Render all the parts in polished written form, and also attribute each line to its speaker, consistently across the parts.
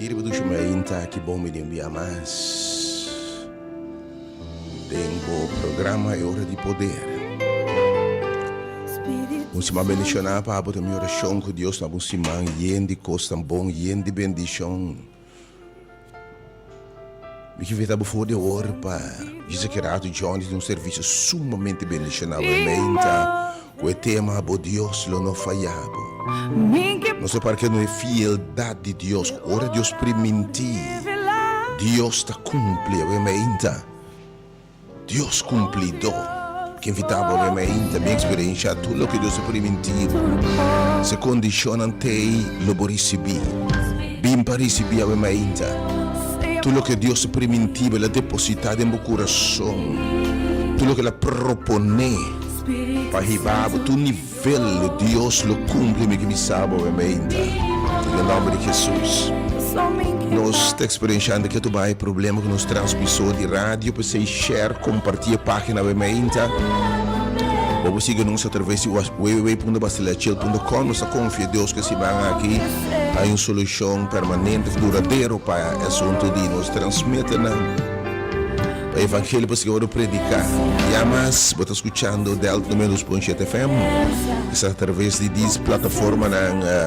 Speaker 1: Diriba do Shumainta, que bom me enviar mais. Tenho programa É Hora de Poder. Musima bendicionar para a minha oração com Deus na musima yendi costa bom yendi bendição. Me que veda before de hora para dizer que rato John de serviço sumamente bendicionado menta. O tema bo Deus lo não falhado. Não sei para que não é fieldade de Deus. Ora Deus permitir. Deus está cumprindo menta. Deus cumprido. Que invitava menta minha experiência tudo o que Deus permitir. Se condiciona te lo receber. Bem para receber a menta. Tudo o que Deus permitiu ela depositar em meu coração. Tudo o que ela propõe para ribar tu nível Deus lo cumpre me que me sabe menta. Em nome de Jesus. Nós estamos experienciando que tu vai problema com nos transmissor de rádio para você share, compartilhar a página menta. Ou você siga-nos através de www.bastilachil.com. Nós confiamos em Deus que se vai aqui há uma solução permanente, duradoura para o assunto de nos transmitir o evangelho para seguir predicar. E mais, você está escutando o Delta número 2.7 FM, que está através de 10 plataformas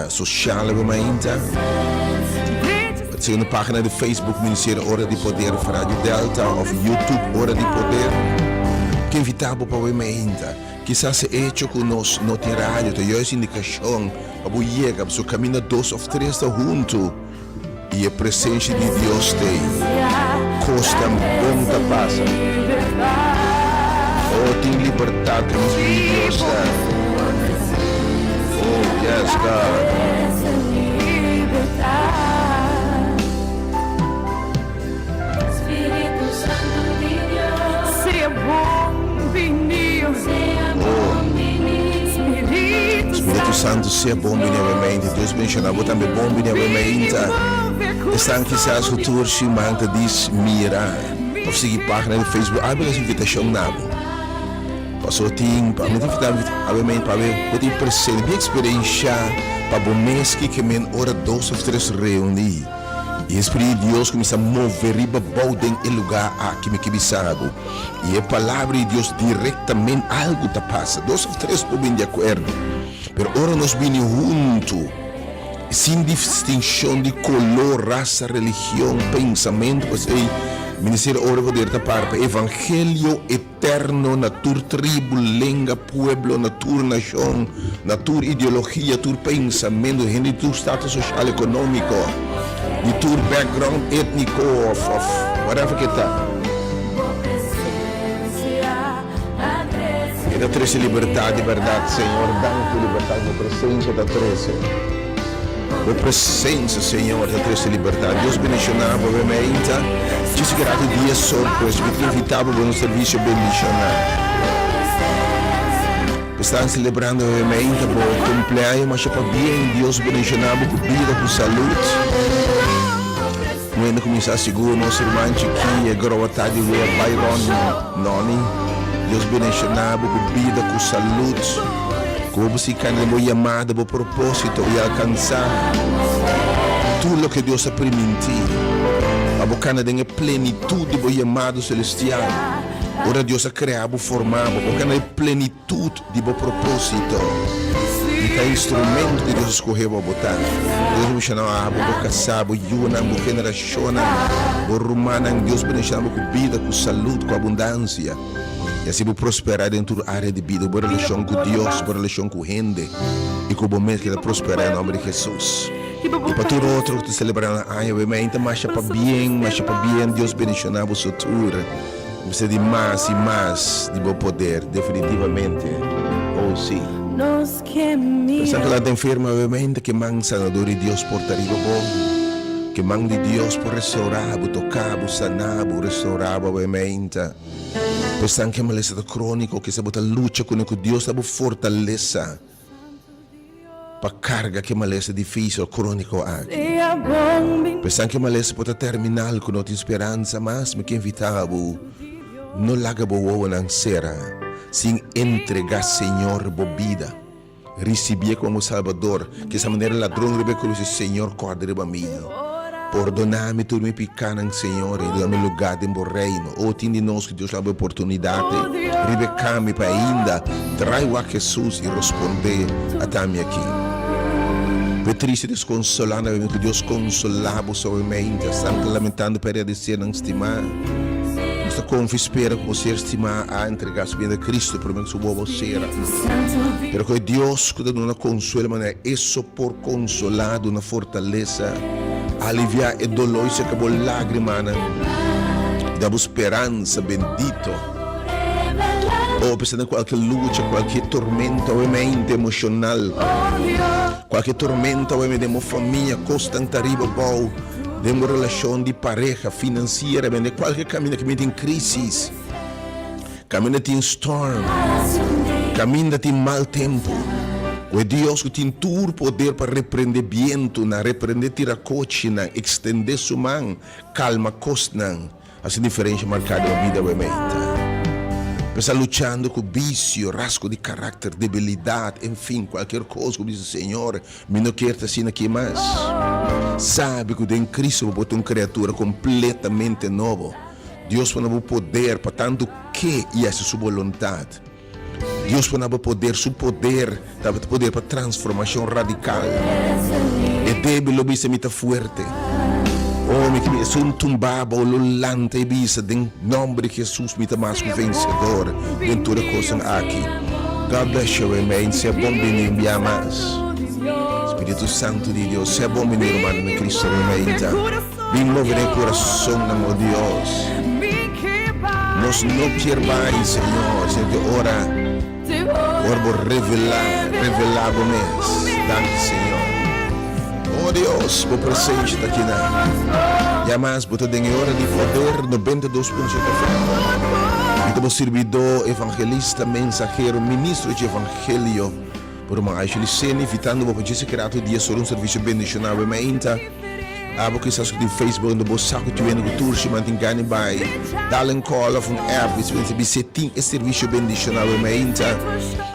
Speaker 1: social menta. Segundo a página de Facebook, Ministério Hora de Poder, Rádio Delta, ou YouTube Hora de Poder, que invitava para o menta. Quizás se hecho conosco no rádio, tem essa indicação, para chegar, para o caminho 2 ou 3 juntos, e a presença de Deus tem, costa bom da passa. Oh, tem liberdade, mas Deus está. Oh, yes, God. Espírito Santo, seja bom mente. Deus menciona, vou também bom mente. Estão quizás futuros se manta diz mira. Ou seguir página no Facebook, abre as invitações nabo. Passou tim, para me invitar obviamente para ver, vou ter presente, minha experiência para bom mês que men hora 2 ou 3 reunir. E o Espírito de Deus começa a mover riba balde em lugar aqui me quibisado. E a palavra de Deus diretamente algo está passa. 2 ou 3 podem de acordo. Mas ora nós vimos juntos, sem distinção de color, raça, religião, pensamento, você Ministério Hora de Poder da parte Evangelho eterno, natur tribo, língua, pueblo, natur nação, natur ideologia, natur pensamento, natur status social econômico. De tour background étnico of whatever que está. E da 13 liberdade, verdade, Senhor, dá-me liberdade na presença da 13. A presença, Senhor, da 13 liberdade. Deus bendicionava, obviamente. Disse que era o dia surpresa, me invitava para um serviço bendicionado. Estão celebrando, obviamente, o cumpleaños, mas para bem, Deus bendicionava com vida, com saúde. Quando começar a seguir nosso irmão Chiquinha, Growatá de Rua Byron Noni, Deus bendicionava com vida, com saúde, com você que é chamada para o propósito e alcançar tudo o que Deus ha permitido. A boca tem a plenitude do chamado celestial. Ora Deus ha criado, formado, a boca tem a plenitude do propósito. E tem instrumento que Deus escolheu para botar. Deus me chama a boca sabe, yuna, boca generação, boca romana, Deus me chama com vida, com saúde, com abundância. E assim vou prosperar dentro da área de vida, boa relação com Deus, boa relação com gente. E com o momento que ele prosperar em nome de Jesus. E para todo outro que está celebrando a ano, mas para bem, Deus bendicionar o seu futuro. Você de mais e mais de bom poder, definitivamente. Oh, sim. Pensando que lá tem enferma, obviamente, que manda sanador de Deus por tarigo bom, que manda de Deus por restaurar, tocar, sanar, restaurar, obviamente. Pensando que é maleza crônico, que se bota luta com Deus, sabe fortaleza para carga que é maleza difícil, crônico aqui. Pensando que é maleza pode terminar com nossa esperança, mas me que invitava, não larga boa na cera. Sem entregar, Senhor, bobida. Receber como Salvador. Que essa maneira ladrão rebe com o Senhor, corda para mim. Perdona-me tudo me picando, Senhor, e dá-me lugar dentro do reino. Ou tem de nós que Deus dá a oportunidade, rebecar-me para ainda, trazer a Jesus e responder até mim aqui. É triste desconsolando, que Deus consolava somente, estamos lamentando para dizer não estimar. Nós confio espera que você estimar a entregar sua vida a Cristo, por menos sua você. Pero que Deus que dá uma consuelo, mas é isso por consolado, uma fortaleza, aliviar o dolor e se acabou lágrima, dá esperança, bendito. Ou pensando em qualquer luta, qualquer tormenta, obviamente emocional, qualquer tormenta, obviamente, de uma família, constante arriba, bom, de uma relação de pareja, financeira, de qualquer caminho que me tem crise, caminho tem storm, caminho tem mau tempo. O Deus que tem todo o poder para repreender viento, repreender tiracoche, estender sua mão, calma costa, assim diferente marcada na vida, obviamente. Está lutando com vício, rasgo de caráter, debilidade, enfim, qualquer coisa, como diz o Senhor, me não quer assim aqui mais. Sabe que em Cristo vou botar uma criatura completamente nova. Deus põe o poder para tanto que e essa sua vontade. Deus põe o poder, seu poder, dá poder para transformação radical. É débil, mas é muito forte. Homem que é um tumbaba ou lulante e bisa, em nome de Jesus, me mais que vencedor, em toda coisa aqui. God bless you, amém. Seja bom venir, me amas. Espírito Santo de Deus, seja bom venir, irmão, em Cristo, amém. Vem mover o coração, meu Deus. Nos não quer mais, Senhor, Senhor, ora por revelar o mês. Danke, Senhor. Oh Deus, por presente daqui na. E a mais, botou em hora de poder 92.7 FM. Então, servidor, evangelista, mensageiro, ministro de evangelho, por uma Aishel Isenia, invitando para dizer que era dia sobre serviço bendicional, abo que estás no Facebook, no bolsaco, tu vendo que tu se mantém ganho by, dá-lhe call of um app, se tem esse serviço bendicional,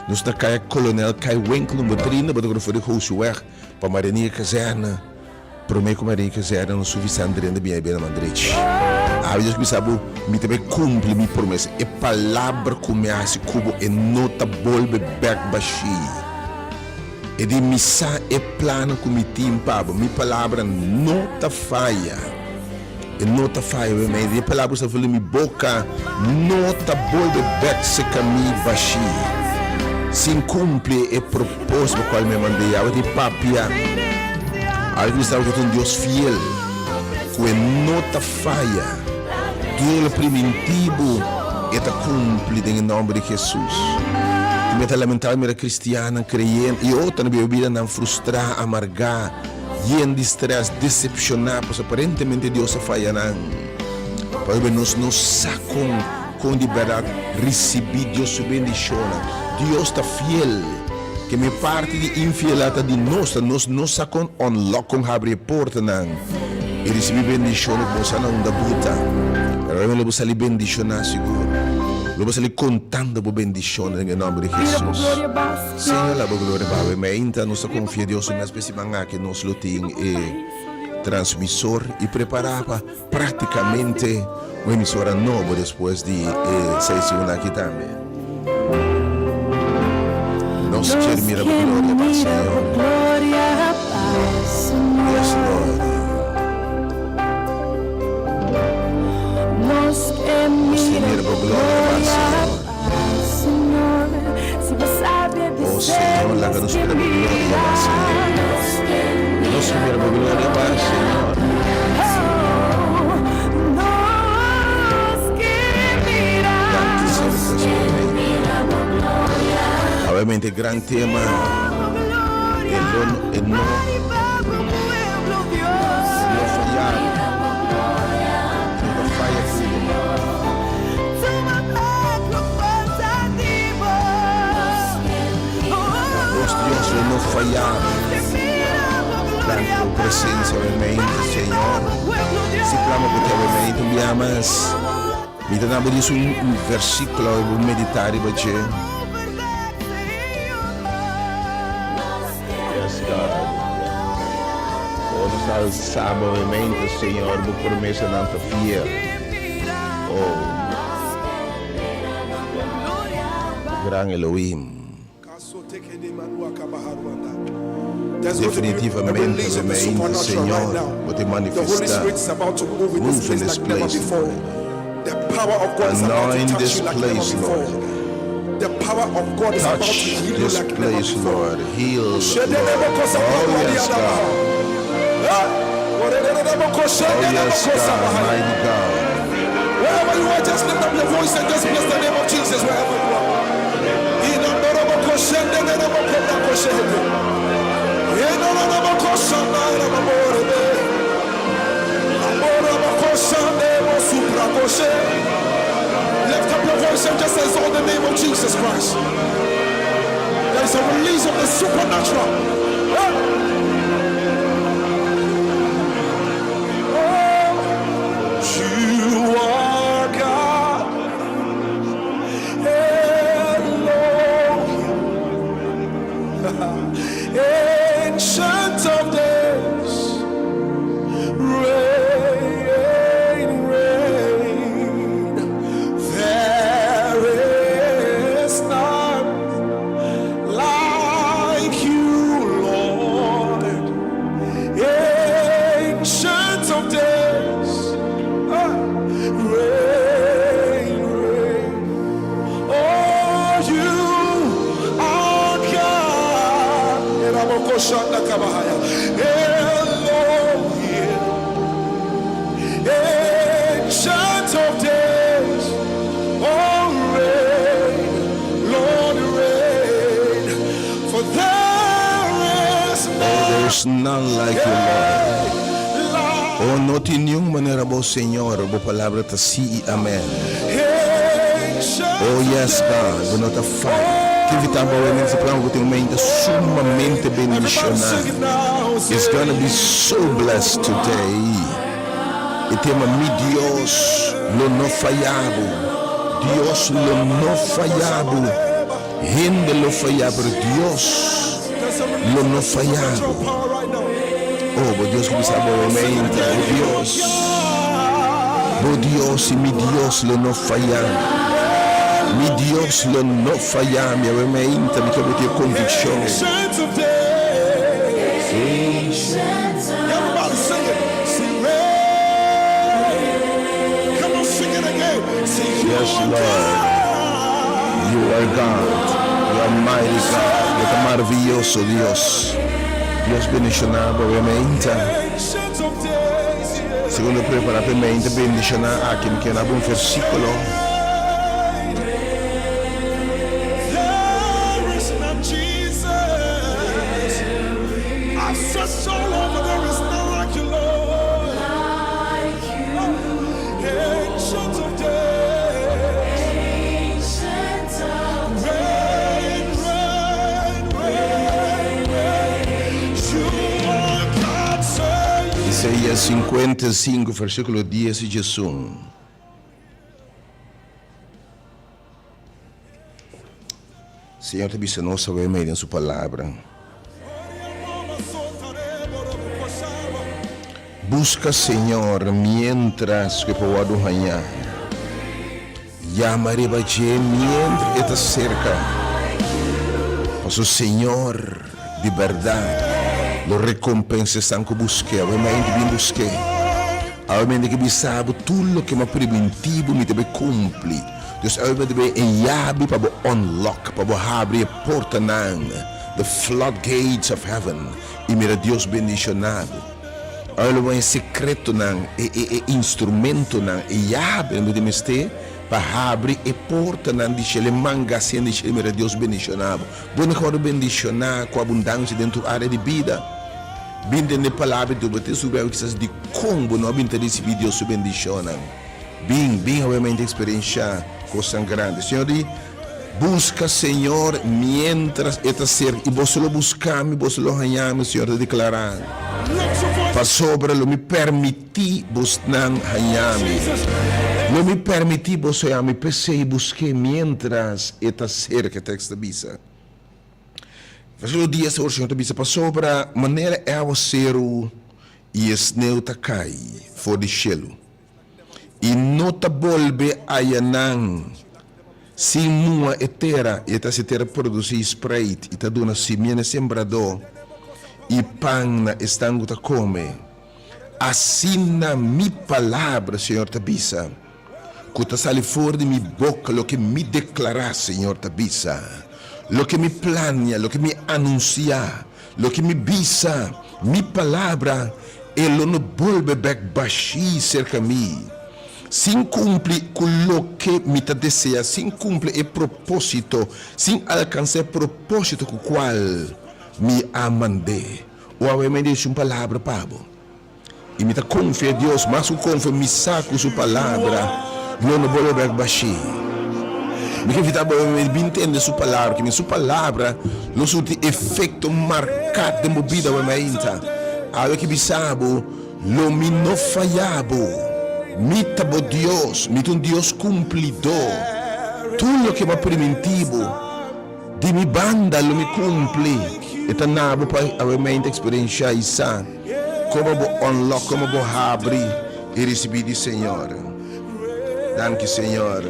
Speaker 1: nos da caia Coronel, caia Wenkel, no Madrina, para o host weg, para Marinha Caserna, para o meio com Marinha Caserna, no Suvisandre, na minha beira Madrid. Deus que sabe, me também cumpre minha promessa, e palavra começa cubo e nota bolbe back baixi. E de missa e plano com mi timpa, mi palavra nota falha. E nota falha, mas de palavra está falando mi boca, nota bolbe back se caminho baixi. Sem cumprir o propósito qual me mandei, eu de papia. Algo está que é um Deus fiel, com nota falha. Deus primitivo e está cumprido em nome de Jesus. Me lamentar, me era cristiana, crente, e outra na minha vida não frustrar, amargar, e em estresse, decepcionar, pois aparentemente Deus se falha não. Para nós não sacam com liberdade, receber Deus se bendicionar. Deus está fiel, que me parte de infidelidade de nós não sacam unlock, abre a porta não. E receber bendição, você não dá buta. Eu vou lhe bendicionar seguro. Eu vou lhe contando por bendição em nome de Jesus. Senhor, a glória para mim. Então, nós confiamos em Deus, mas especialmente que nós temos transmissor e preparar para praticamente uma emissora nova depois de 6 segundos aqui também. Nós queremos a glória para o Senhor. Yes, Lord. Oh Senhor, larga-nos pela glória, Senhor. Nos queremos a glória para o Senhor. Obviamente, grande tema. Falhar com presença, obviamente, Senhor. Se clama por teu obviamente, me amas. Me dá isso um versículo, eu vou meditar e vou dizer. Yes, God. Oh, alçar obviamente, Senhor, por promessa não está fiel. Oh, Gran Elohim. Definitivamente, obviamente, Senhor, vou te manifestar. Move in this place, Lord. Anoint this place, Lord.
Speaker 2: The power of God is about to
Speaker 1: Touch
Speaker 2: heal you
Speaker 1: this
Speaker 2: like
Speaker 1: place,
Speaker 2: never before.
Speaker 1: Lord. Heal, Lord. Oh, yes, God. Oh, yes, God. Mighty God.
Speaker 2: Wherever you are, just lift up your voice and just bless the name of Jesus wherever you are. Lift up your voice and just exalt the name of Jesus Christ. There is a release of the supernatural. You are God, Elohim, Ancient of Days, reign, reign. There is none like you, Lord, Ancient of Days, reign, reign. Oh, you are God. Elohim, Ancient of Days, oh, reign, Lord, reign. For
Speaker 1: There's none like you, Lord. Oh, no tem nenhuma maneira, bom Senhor, boa palavra está sim e amém. Oh, yes, God, vou notar fire. Que vital obviamente esse plano tem uma mente sumamente bendicionada. It's gonna be so blessed today. E tema mi Dios lo no fallabo. Dios lo no fallabo. Gente lo fallabo. Dios lo no fallabo. Oh, bo Dios que me sabe obviamente. Bo Dios y mi Dios lo no fallabo. Mi Dios lo no falla, mi obviamente, mi che convicción.
Speaker 2: Everybody sing it. Sing rain. Come on, sing it again. Sing
Speaker 1: Yes, Lord. You are God. You are mighty God. You are maravilloso Dios. Dios bendicionado, obviamente. Segundo prepara per mente, bendicionado a quien quiera un versículo. Isaías 55, versículo 10 e 11. Senhor, te disse nossa vermelha em sua palavra. Busca, Senhor, mientras que puedo ganhar. Llamaré mientras está cerca. Mas o Senhor, de verdade, lo recompensa estão que busquei, obviamente bem busquei. Obviamente que sabe tudo que me preventivo me deve cumprir. Dus obviamente deve enjabi para unlock, para abrir a porta nan, the floodgates of heaven. E mira Deus bendicionado. Olha o secreto nan, e instrumento nan, e abre me deve estar para abrir a porta nan dice le manga sem dice mira Deus bendicionado. Bom que bendicionar com abundância dentro da área de vida. Binde ne palavra do bote sobre o que se de combo não binte desse vídeo se bendiciona. Bem obviamente experiência coisa grande. Senhor, busca Senhor mientras está cerca e você lo buscamos, você lo ganhamos, Senhor, de declarar. Para sobre lo me permitir buscar ganhamos. Lo me permitir você a me pensei e busquei mientras está cerca texto bisa. Versículo 10 hoje, Senhor, para sobre a maneira é o ser e sneeuw te cai voor de cielo. E nota bolbe ayanang si mua etera e ta se ter produzir sprite e ta dona si miene sembrador e pão na estango ta come. Assim na mi palavra, Senhor Tabissa, que ta sale fora de mi boca, lo que me declarar, Senhor Tabissa, lo que me plania, lo que me anuncia, lo que me bisa, mi palavra, ele não volve back baixi cerca mi. Sin cumpre com lo que me ta deseja, sin cumpre o propósito, sin alcançar o propósito com o qual me amandé. O ave me diz uma palavra, Pablo. E me ta confia em Deus, mas o confia me saco sua palavra, não vou back baixi. Me que me entende sua palavra, que sua palavra não tem efeito marcado de movida o me inta. Ave que bisabo, lo me não falhabo. Mita bo Dios, mita un Dios cumplidor. Tu lo que me primitivo, di mi banda lo mi cumpli. E tanabo pa avemmente experiencia isa, como bo unlock, como bo abri e recebi di Senhor. Danke Senhor.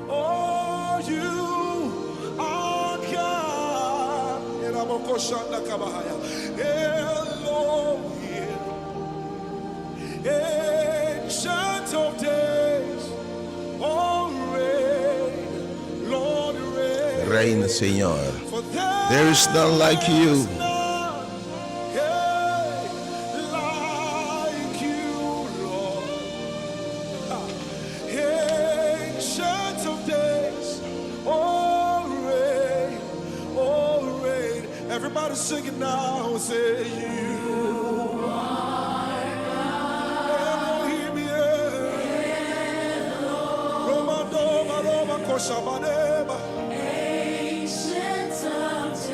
Speaker 2: Oh, you are God. Eraboko shanda kabahaya. Elohim. Ancient of days, oh reign, Lord reign.
Speaker 1: Reina, Senhor.
Speaker 2: For
Speaker 1: There is none like you.
Speaker 2: none, like you, Lord. Ancient of days, oh reign. Everybody sing it now, say you.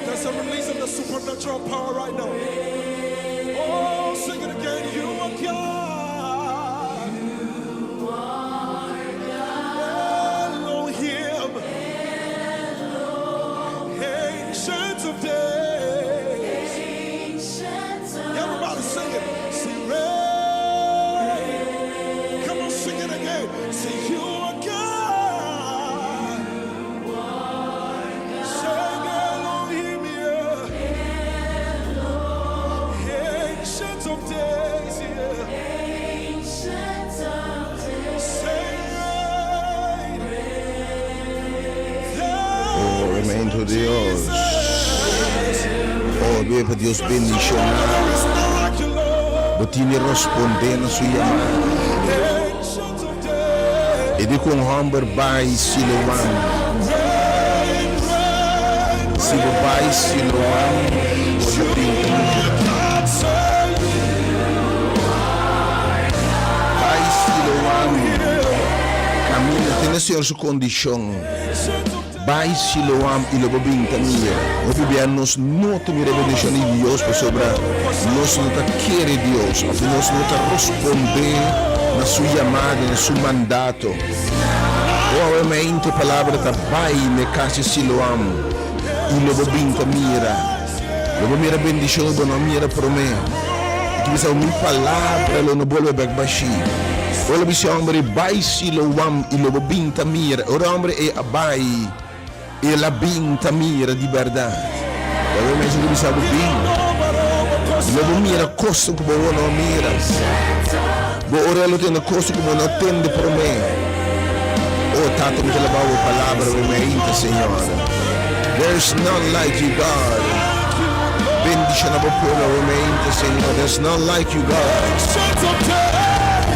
Speaker 2: There's a release of the supernatural power right now. Oh, sing it again. You are God. Elohim. Ancient of days. Everybody sing it. Sing reign. Come on, sing it again. Say you are God.
Speaker 1: Momento Dios. Oh, Deus para Deus bendicionar. Botini responder na sua chamada. E de com hamber by Siloam. Se o by Siloam, você tem by Siloam. Caminha, tem a sua condição. By Siloam e logo bem tamia. O bebê nos não tem revelação de Deus para sobre nós não tá querer Deus, nós não tá responder na sua chamada, na seu mandato. O mente palavra tá by ne casa Siloam e logo bem tamira. Logo mira bendição do nome mira para mim. Que bisa uma palavra lo no bolve back baixi. Olha bisa hombre by Siloam e logo bem tamira. O hombre é abai e la binta mira di verdade. Eu mesmo que sabe bem. Logo mira costa como não mira. Bo orelo tem na costa como não tende por mim. Oh, tato me leva a palavra o meu Senhor. There's none like you, God. Bendición a popolo o meu Senhor. There's none like you, God.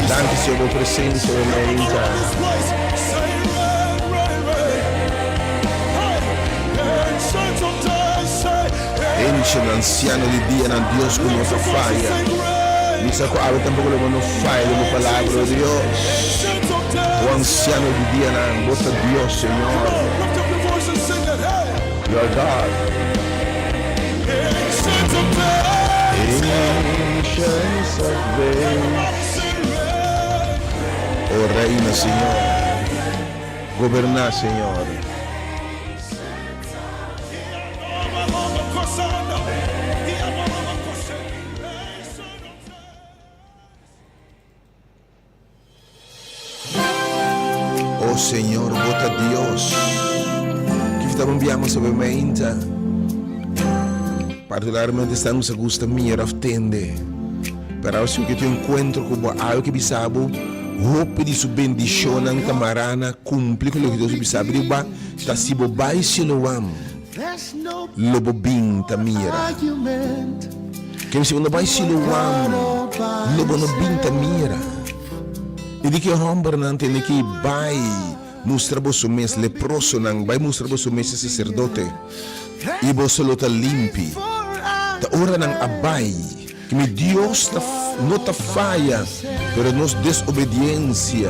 Speaker 1: Danke Senhor por presença o meu. Enche un anciano di Dio, un Dios con nuestra falla. Dice que ahora tampoco le vamos a fallar de la palabra de Dios. O anciano di Dio, un bota Dios, Señor. Your God. Ancients of days. Oh Reina, Señor. Gobernar, Señor. Oh Señor, vota Dios. Que estamos enviando sobre mente. Particularmente estamos a gusto mira tende. Para assim que tu encontro com algo que bisabo, hope de sua bendição na camarana, cumpre com o que Deus bisabo de ba, tá se bobai siloam. Lobo bin tamira. Que se não vai siloam, lobo no bin tamira. E de que homem não tem que vai mostrar o mês leproso não vai mostrar o mês sacerdote. E você lo tá limpi. Ta ora não abai. Que mi Dios não te falha, pero nos desobediência,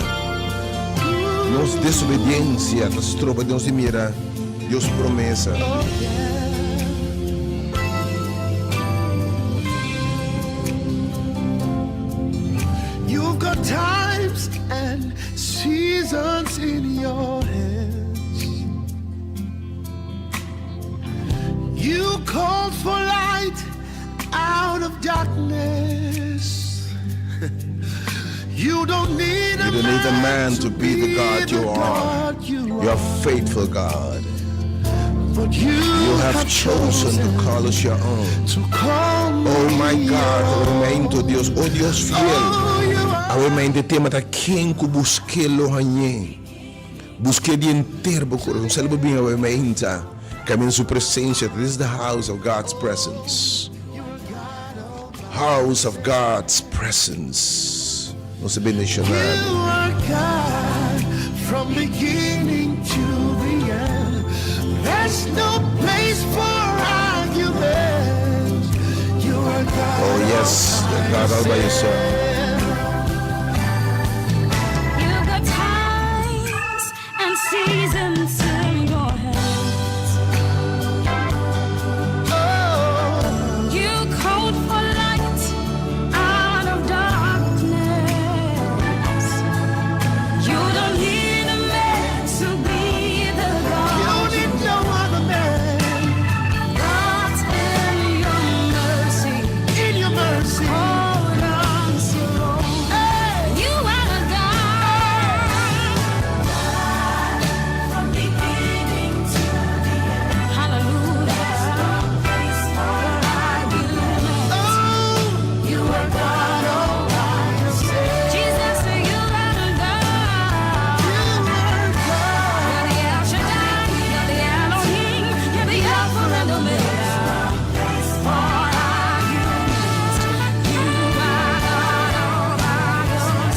Speaker 1: nas tropas Deus mira, Deus promessa.
Speaker 3: You've got times and seasons in your hands. You called for light out of darkness. You don't need a
Speaker 1: man to be the God you are. You are faithful God.
Speaker 3: But you
Speaker 1: have chosen to call us your own. Oh my God, aumento Deus, oh Deus fiel. Aumento tema ta quem que busque lo hanye. Busque de inteiro coração, salve bem aumento. Caminho sua presença. This is the house of God's presence. House of God's presence. Nossa bendicionado.
Speaker 3: You are God from beginning to the end. There's no place for argument. You are God.
Speaker 1: Oh yes, you're God all by yourself.
Speaker 4: You've got times and seasons in your hands.
Speaker 3: Oh,
Speaker 4: You called for light out of darkness. You don't need a man to be the
Speaker 3: you
Speaker 4: God.
Speaker 3: need no other man.
Speaker 4: God's in your mercy.
Speaker 3: In your mercy.
Speaker 4: Hold on to you are a God from beginning to the end. Hallelujah.
Speaker 3: Oh,
Speaker 4: You are God all by yourself. Jesus, you are a God.
Speaker 3: you are God.
Speaker 4: You're the El Shaddai, you're the Elohim, you're the Alpha and Omega. For argument, you are God all by yourself.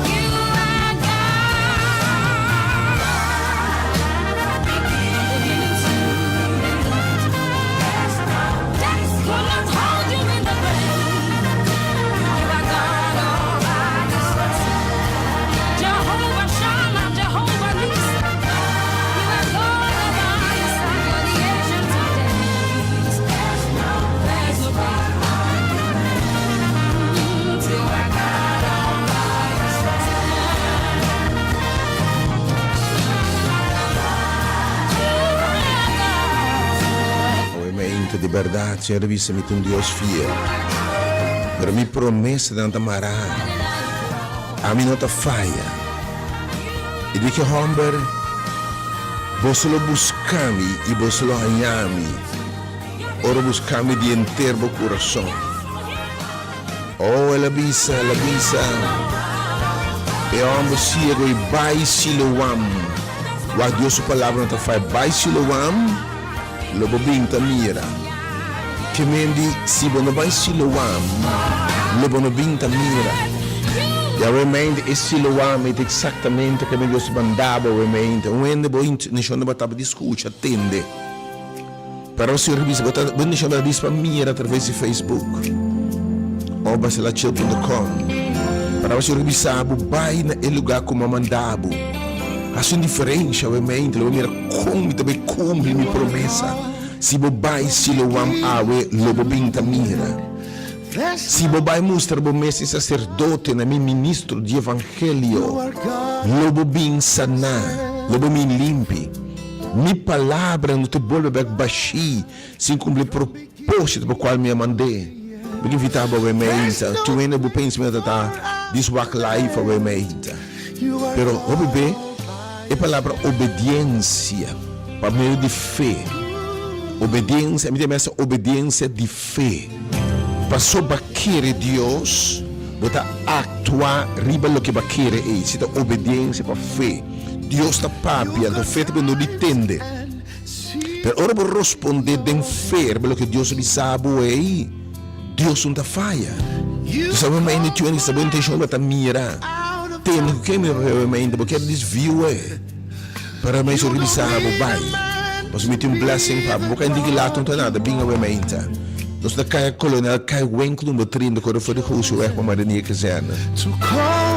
Speaker 4: You are God. Beginning to the end. Death could not hold you in the grave. You are God all by yourself. Jehovah Shammah, Jehovah Nissi. You are God all by yourself. You're the ancient of days. There's no God. You are God all by yourself.
Speaker 1: Movimento de verdade, Senhor, visse-me um Deus fiel. Pero mi promessa não te amará. A mim não te falha. E de que homem, você lo buscami e você lo hallami. Ora buscami de inteiro coração. Oh, ela bisa, ela bisa. E homem ciego e vai siloam. Wa Deus sua palavra não te faz. Vai siloam. Lobo binta mira. Que mendi si bono vai siloam. Lobo no binta mira. E a remende e siloam é exatamente que me Deus bandava o remende. Um ende bo nishonda batava discute, attende. Però se revisa batava nishonda dispa mira através de Facebook. Ou baselachil.com. Però se revisa vai na lugar como mandava. Há uma diferença, obviamente, eu mira como também cumpre minha promessa. Se bobai siloam awe, lobo binta mira. Se bobai mostra o meu sacerdote na meu ministro de evangelho, lobo bin sana, lobo min limpi. Mi palavra não te volve baixi, sem cumprir propósito para o qual me mandei. Me invitava obviamente, tu ainda o pensamento da this work life obviamente. Pero, obviamente, a palavra obediência, para meio de fé. Obediência, me essa obediência de fé. Para só querer Deus, botar atuar riba lo que vai querer é. Se tá obediência para fé. Deus está papi, a fé também não entende. Pero ora por responder de fé, pelo que Deus lhe sabe é, Deus não está falha. Tu sabe mais nem tu nem sabe intenção para mirar. Tem que me realmente porque desvio é. Para mais o lhe sabe vai. Mas me tem blessing para boca indique lá não nada bem realmente. Dus da kan je kolonel kan je winkel met vrienden kunnen voor de goede weg maar de niet zijn.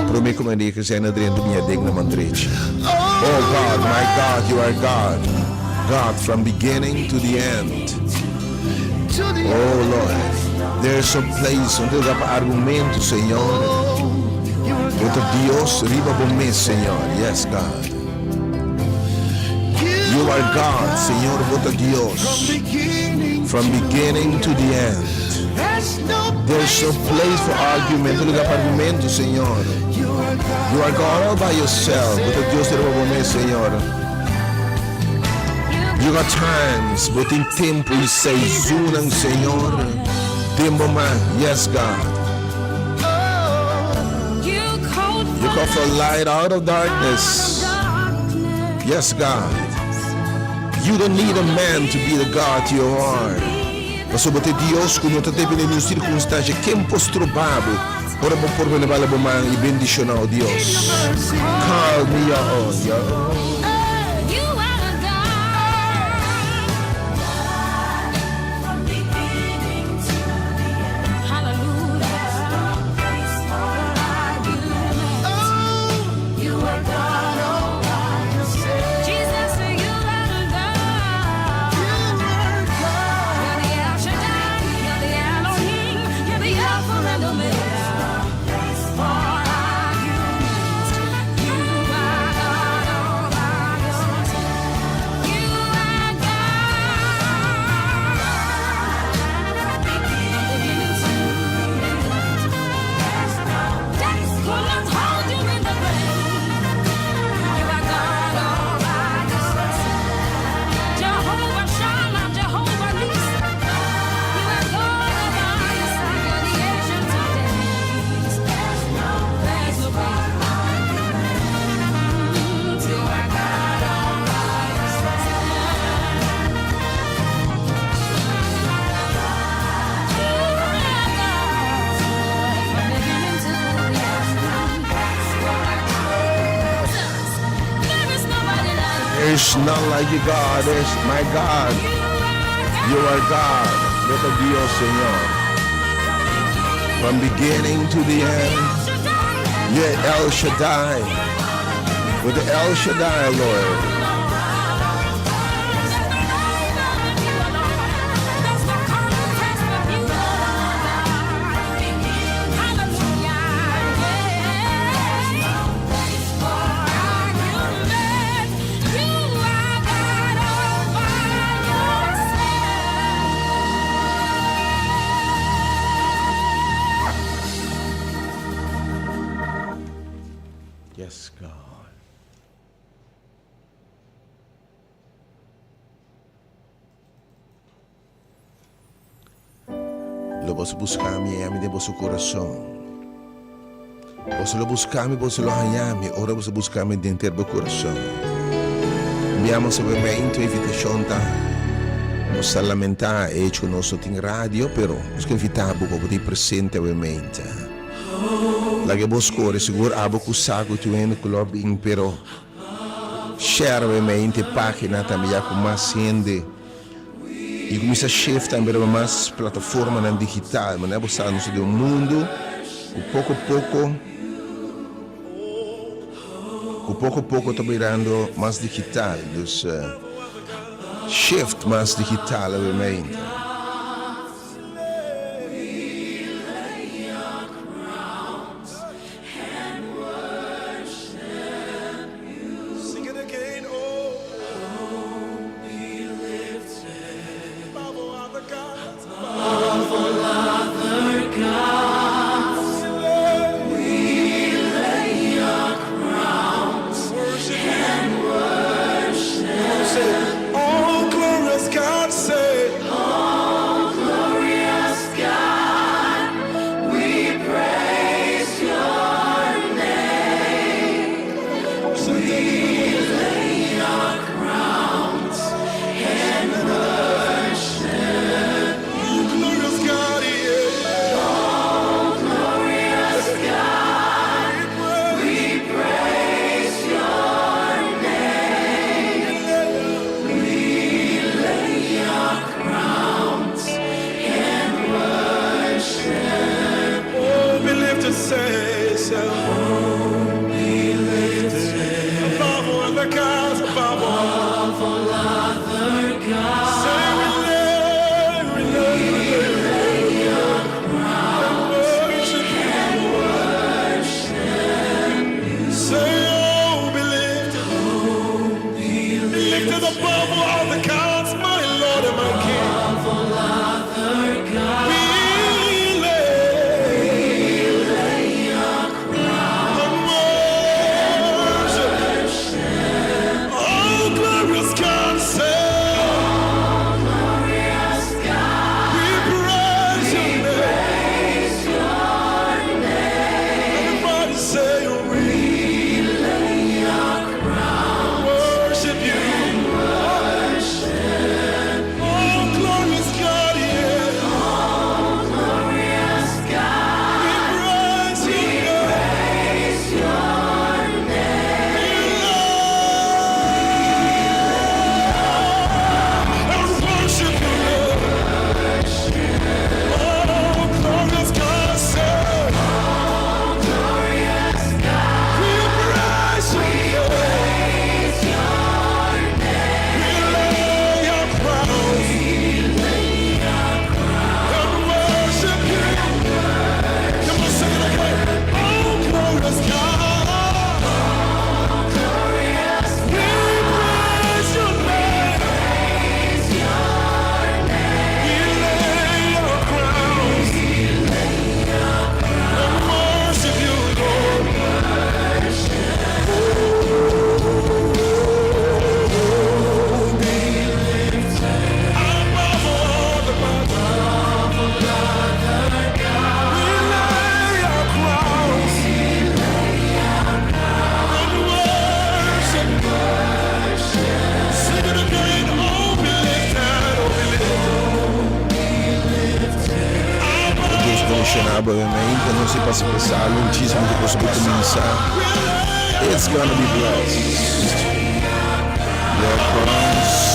Speaker 1: Probeer kom maar niet zijn dat erin doen je ding naar mandreetje. Oh God, my God, you are God. God from beginning to the end. Oh Lord, there's a place onde dá para argumento, Senhor. Outro Deus riba por mim, Senhor. Yes, God. You are God, Senhor, outro Deus. From beginning to the end. There's no place for argument. Lugar para argumento, Senhor. You are God all by yourself. Outro Deus riba por mim, Senhor. You got times, but in tempo e season, Senhor. Tempo man, yes, God. You call for light out of darkness. Yes, God. You don't need a man to be the God you are. Mas sobre Deus, quando está dependendo de uma circunstância que é impossível, ora por me levar a bomar e bendicionar Deus. Call me your own. There's none like you, God. There's my God. You are God. Let it be your Señor. From beginning to the end. Yeah, El Shaddai. With the El Shaddai, Lord. Yes, God. Lo posso buscar-me e devo seu coração. Posso lo buscar-me, posso lo hanhar-me. Ora posso buscar-me dentro do coração. Abbiamo seguimento invitazione non sta lamentare e ci conosco in radio, però che invitavo per poter presente ovviamente. La che boscore sicuro abo kusago tu en club in pero share ovviamente página também com mais gente e começa a shift também para mais plataforma na digital, mas não é no seu mundo pouco a pouco está virando mais digital, dus shift mais digital ovviamente. obviamente, não se passa pensar, muitíssimo que posso começar. It's gonna be blessed. Your cross.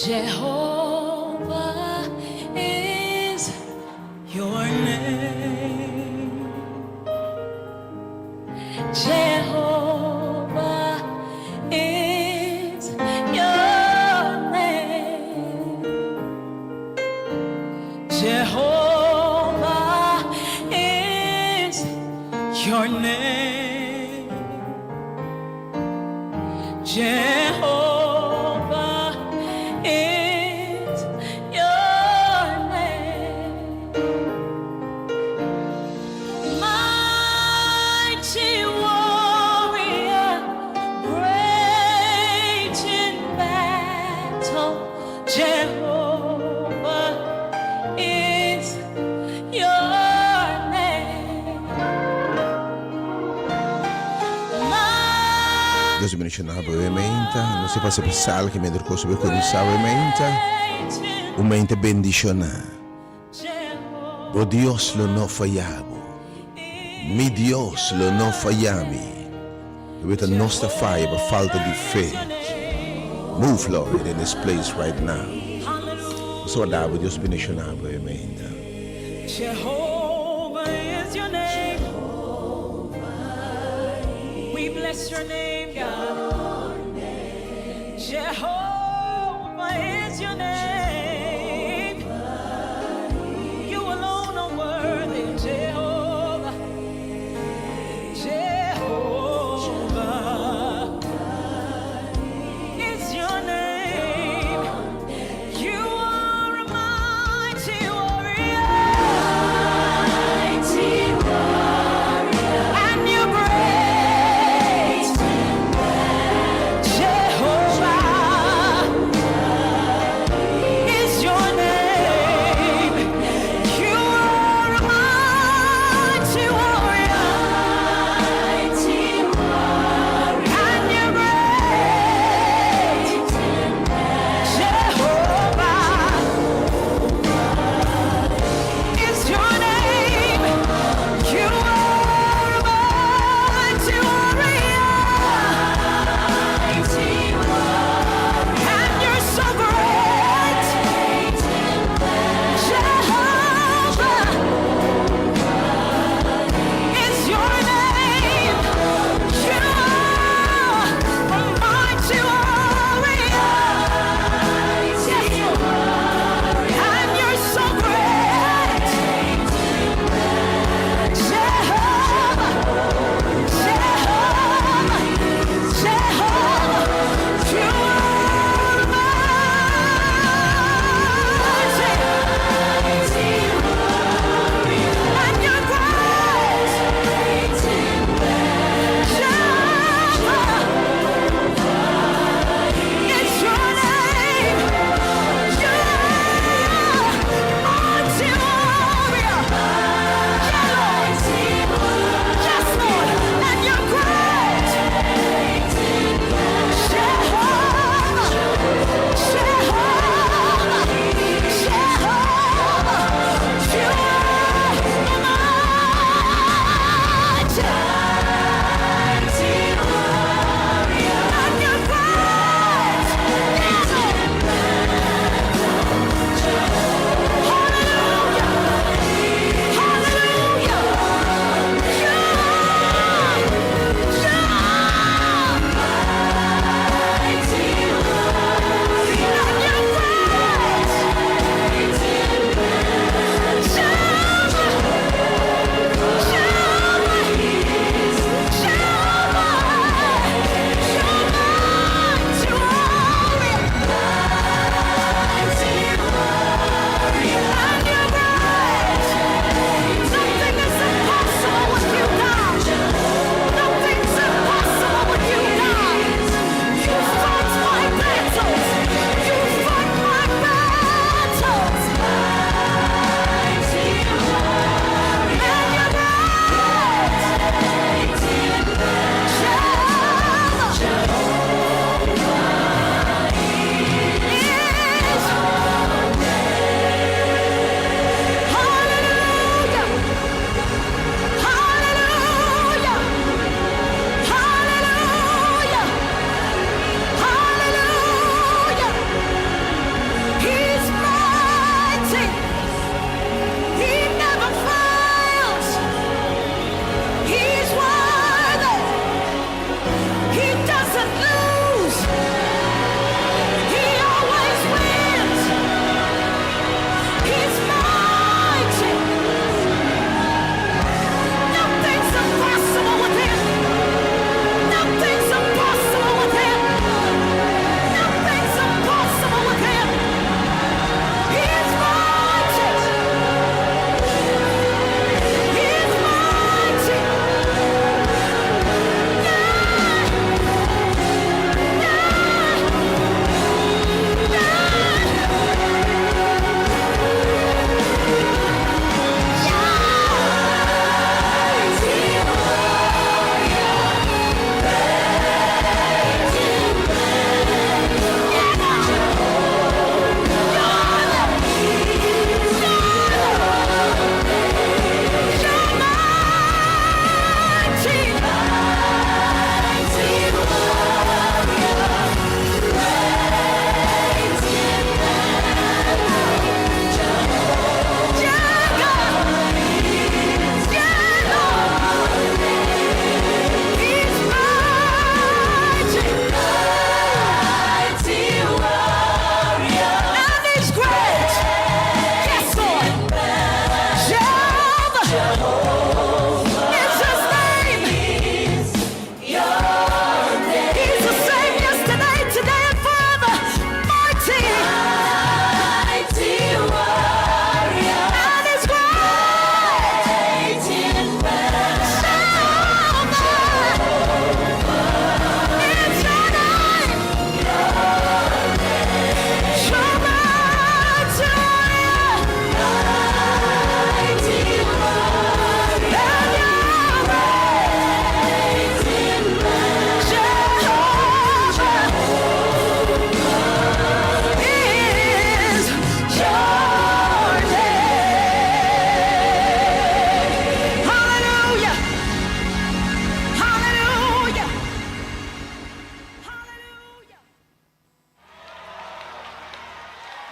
Speaker 4: Jehovah is your name. Jehovah is your name. Jehovah is your name. Jehovah Jehovah is your name.
Speaker 1: Deus mencionava a ementa, não se passa por sal que me deu coisa para começar a ementa, uma mente bendiciona. O Dios lo no fallabo, mi Dios lo no fallami. With a nostra fire, but falta di fé. Move, Lord, in this place right now. So that we just benedicionava a ementa.
Speaker 4: Jehovah is your name. We bless your name, God. Jehovah is your name. You alone are worthy, Jehovah. Jehovah is your name. You are a mighty warrior. And you're great. Jehovah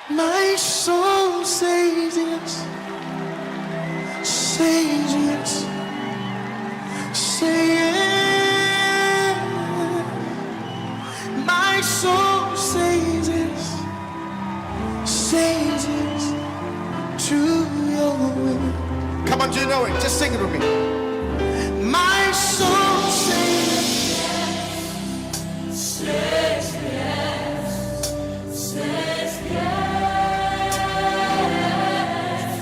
Speaker 3: My soul says yes, says yes, say yes. My soul says yes, says yes to your will. Come on, do you know it? Just sing it with me. My soul says yes, says yes, says yes.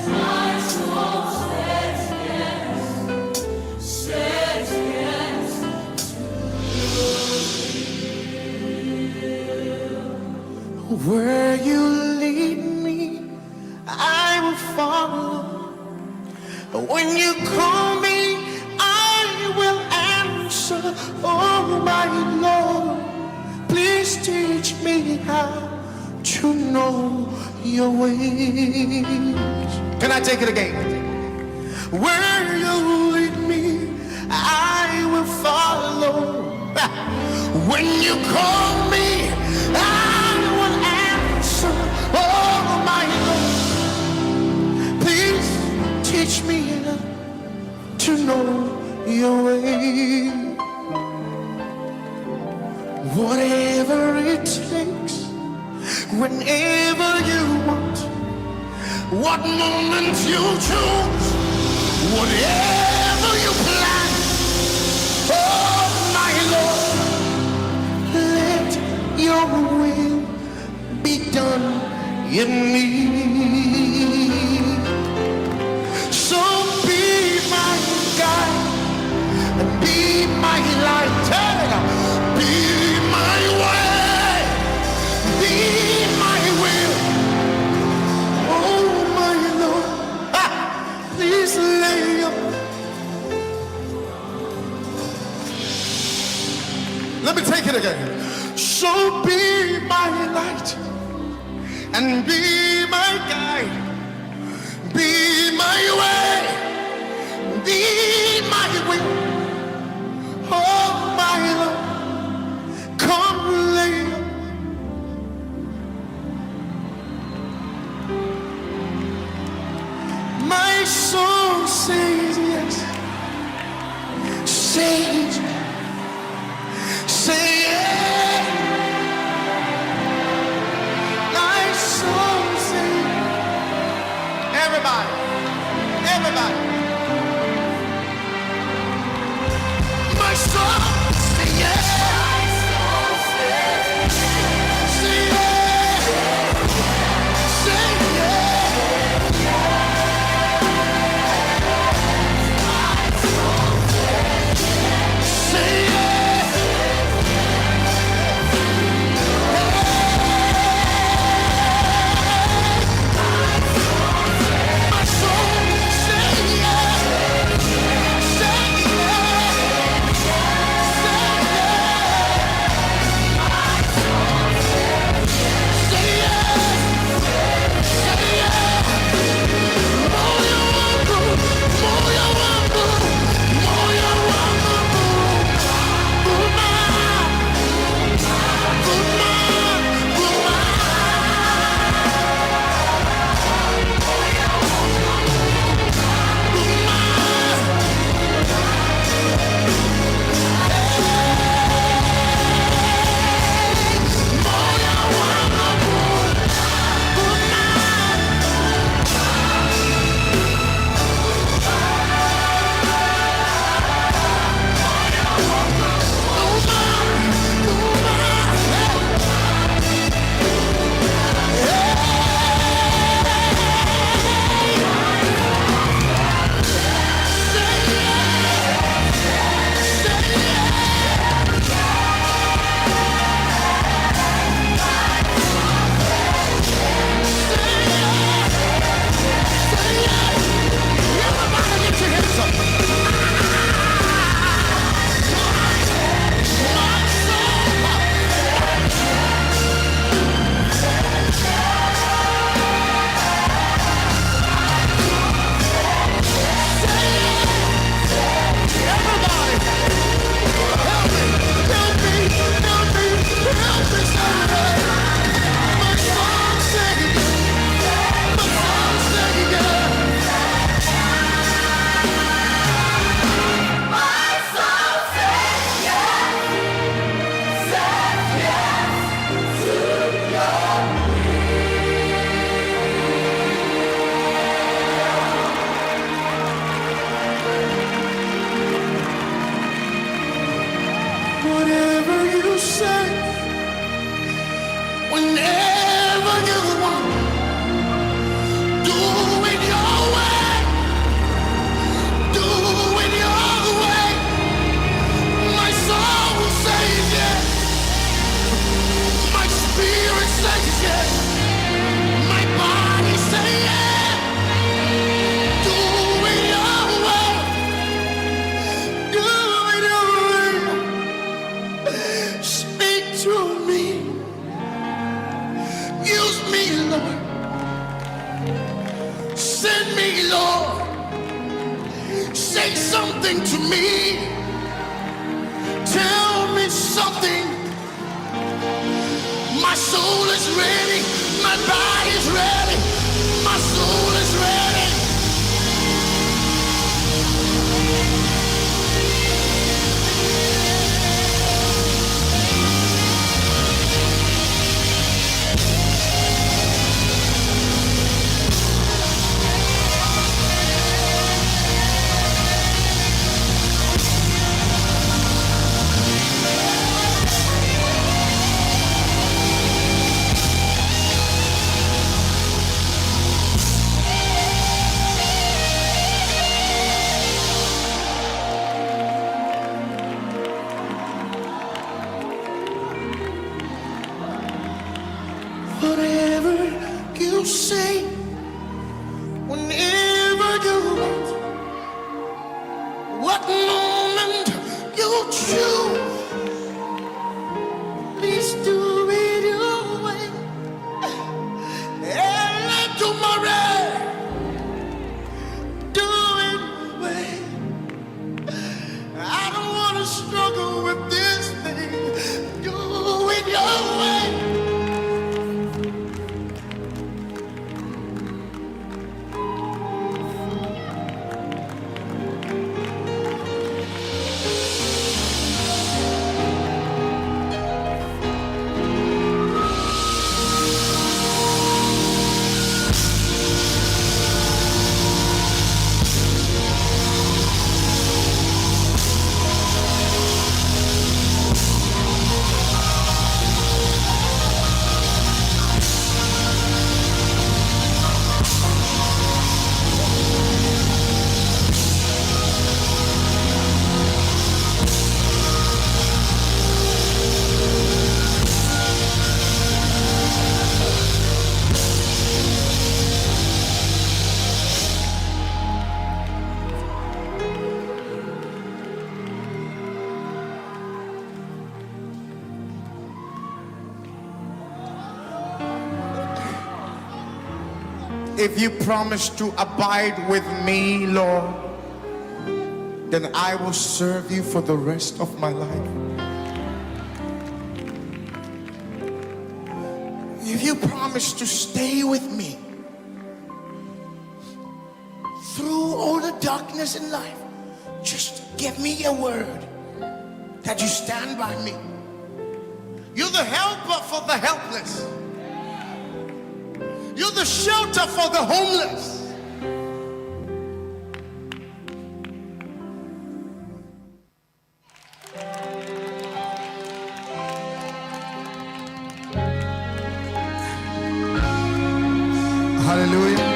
Speaker 3: My soul says yes, says yes to you. Where you lead me, I will follow. When you call me, I will answer. Oh my Lord, please teach me how to know your ways. Can I take it again? Where you lead me, I will follow. When you call me, I will answer. Oh my Lord, please teach me to know your way. Whatever it takes, whenever you want, what moment you choose, whatever you plan. Oh my Lord, let your will be done in me. So be my guide and be my light. Be my way, be my will. Oh my Lord, please lay up. Let me take it again. So be my light and be my guide. Be my way, be my will. Oh my Lord, come lay up. My soul says yes, says, say yes. My soul says, everybody. Everybody. My soul say yes. Say yes. Say yes. Say yes. My soul say yes. something to me. Tell me something. My soul is ready. My body's ready. My soul is ready. Whatever you say, whenever you want, what moment you choose, please do it your way. And let tomorrow do it your way. I don't want to struggle with this thing. Do it your way. If you promise to abide with me, Lord, then I will serve you for the rest of my life. If you promise to stay with me through all the darkness in life, just give me a word that you stand by me. You're the helper for the helpless. You're the shelter for the homeless. Hallelujah.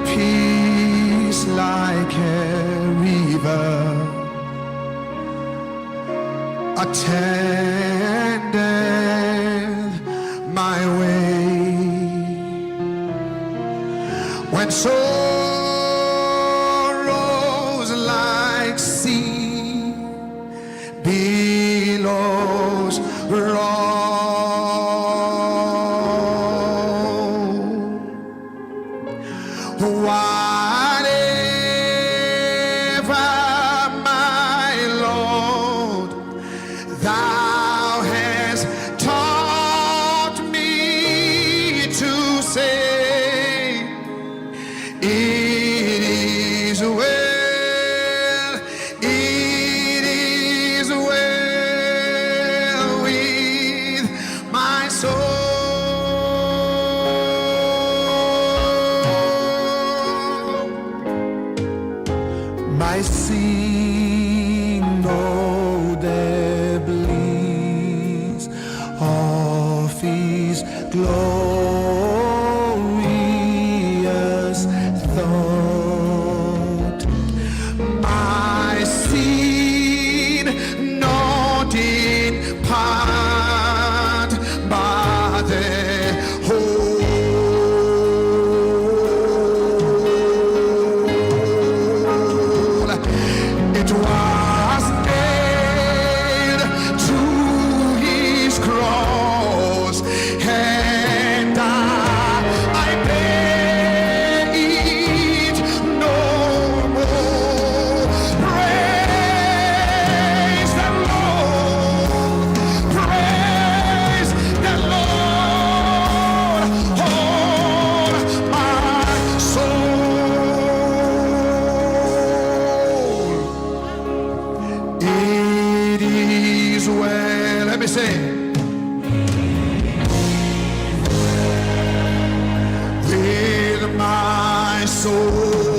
Speaker 3: Peace like a river attendeth my way, when sorrows like sea billows roll, whatever, my Lord, thou hast taught me to say, it is well, it is well with my soul. My sin, know the bliss of His glorious thought.
Speaker 2: soul.